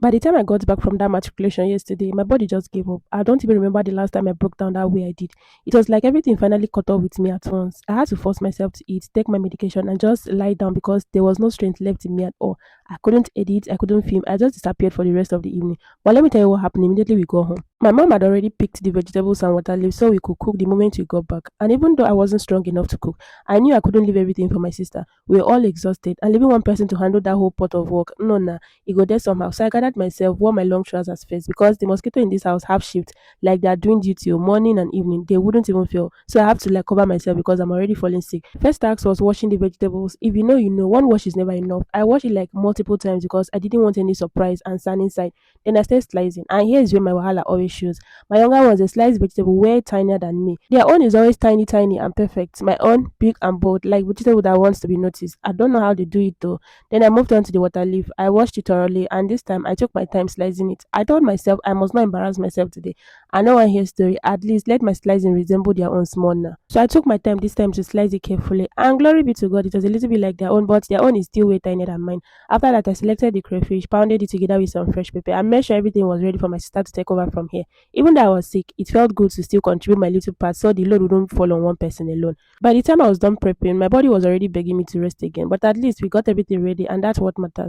By the time I got back from that matriculation yesterday, my body just gave up. I don't even remember the last time I broke down that way I did. It was like everything finally caught up with me at once. I had to force myself to eat, take my medication, and just lie down because there was no strength left in me at all. I couldn't edit, I couldn't film, I just disappeared for the rest of the evening. But let me tell you what happened immediately we got home. My mom had already picked the vegetables and water leaves so we could cook the moment we got back. And even though I wasn't strong enough to cook, I knew I couldn't leave everything for my sister. We were all exhausted, and leaving one person to handle that whole pot of work, no, nah, it go there somehow. So I gathered myself, wore my long trousers first because the mosquito in this house have shift, like they're doing duty morning and evening. They wouldn't even feel. So I have to like cover myself because I'm already falling sick. First task was washing the vegetables. If you know, you know. One wash is never enough. I washed it like multiple times because I didn't want any surprise and sand inside. Then I started slicing. And here's where my wahala always shows. My younger ones, they slice vegetable way tinier than me. Their own is always tiny, tiny and perfect. My own big and bold, like vegetable that wants to be noticed. I don't know how they do it though. Then I moved on to the water leaf. I washed it thoroughly, and this time I took my time slicing it. I told myself I must not embarrass myself today. I know one here story. At least let my slicing resemble their own small now. So I took my time this time to slice it carefully. And glory be to God, it was a little bit like their own, but their own is still way tinier than mine. After that, I selected the crayfish, pounded it together with some fresh pepper, and made sure everything was ready for my sister to take over from here. Even though I was sick, it felt good to still contribute my little part so the load wouldn't fall on one person alone. By the time I was done prepping, my body was already begging me to rest again, but at least we got everything ready, and that's what matters.